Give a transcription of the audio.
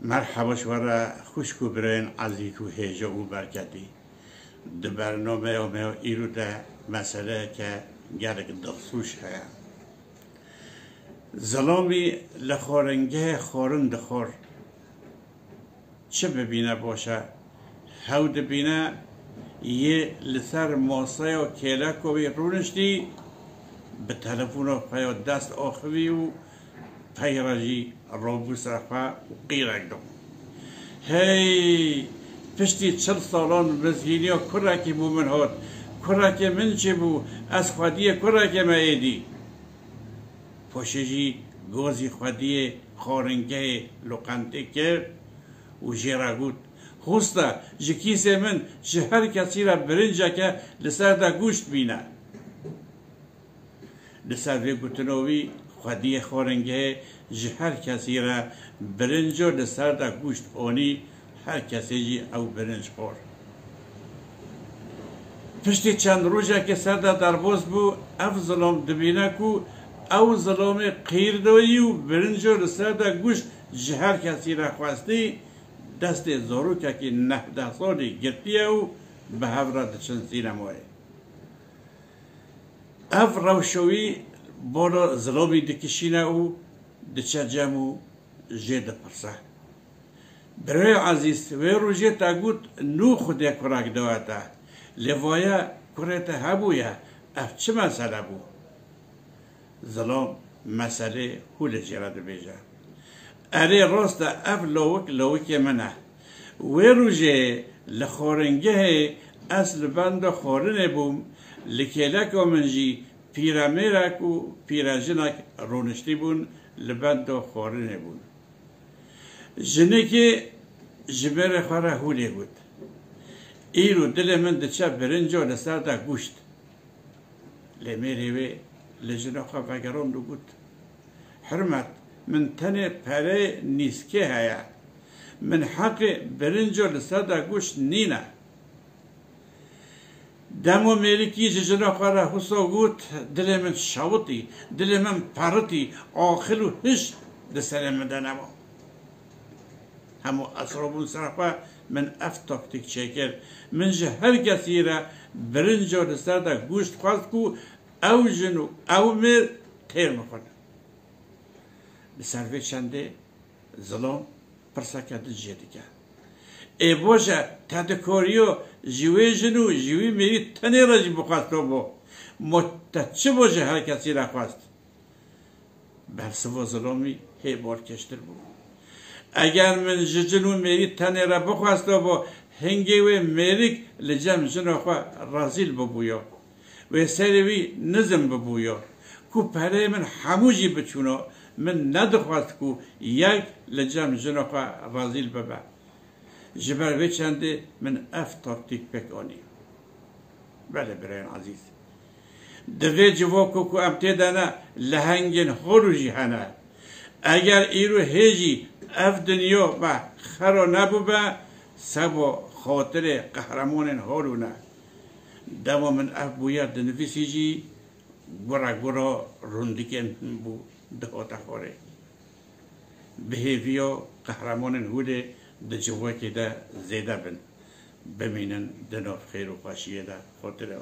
مرحبا شورا خوشکو برین عزیز و هیجا و برکتی ده برنامه و ایرو ده مسئله که گرک دخصوش هیا ظلامی لخارنگه خارن دخار چه ببینه باشه هاو دبینه یه لسر ماسای و کلک و رونشتی به تلفون و پیا دست آخوی و پیراجی رابو سرخوا و قیرک دو هی پشتی 40 سالان بزگینی و کرکی بو من هاد کرکی من چه بو از خودی کرکی ما ایدی پوشجی گوزی خودی خارنگه لقنده کرد و جیرا گود خوستا جکیس من هر کسی را برنجا که لسر دا گوشت بینه لسر وی گوتنوی خودی خارنگه هر کسی را برنجا لسر دا گوشت آنی هر کسی جی او برنج خور پشتی چند روزه که سر دا درباز بو او ظلام دبینه کو او ظلام قیر دوی و برنجا لسر دا گوشت هر کسی را خواستی دست زارو که 19 سالی گرتیه و به هفره دچن سینماه اف روشوی بالا ظلامی دکشینه و دچه جمع و جه پرسه برای عزیز و روژه تا گود نو خوده کرک دواته لوایا کرته هبویا اف چه مسئله بو ظلام مسئله هول جرد بیجه اره راست اف لوک منه و روژه لخارنگه اصل بند خارنه بوم لکلک و منجی پیرمیرک و پیرجنک رونشتی بون لبند خارنه بون جنه که جبر خواره هولی بود ایرو دل من دچه برنجا لسر دا گوشت لمیری وی لجنه خواه وگران دو بود حرمت من تنه پره نیسکه هیا من حق برنجا لسر دا گوشت نینه دمو میریکی ججنا خواره حسا گوت دل من شاوتی دل من پرتی آخر و هش دسر من دنما همو اصرابون سرخوا من اف تاکتیک چکر من جه هر کسی را برنجا لسر دا گوشت خواست کو او جنو او میر تیر مخونه لسروی چنده ظلام پرسکه دل جیدی که ای باشه تدکاریو جوی جنو جوی میری تنه را جی بخواستو با متچه باشه هر کسی را خواست برسوا ظلامی هی بار کشتر بود اگر من جنو میری تنه را بخواستو با هنگی و میریک لجم جنو خواه رازیل ببویا و سروی نظم ببویا کو پره من هموجی بچونا من ندخواست کو یک لجم جنو خواه رازیل ببا جبر وی چنده من اف تاکتیک بکنی بله برای عزیز دوی جواکو که امتدانه لهنگین خروجی هنه اگر ایرو هیجی اف دنیا با خرا نبو با سبا خاطر قهرمان هارونه دوا من اف بوید دنویسی جی گورا روندیکن بو دهاتا خوره بهیویا قهرمان هوده ده جواکی ده زیده بن بمینن دناف خیر و خوشیه ده خاطره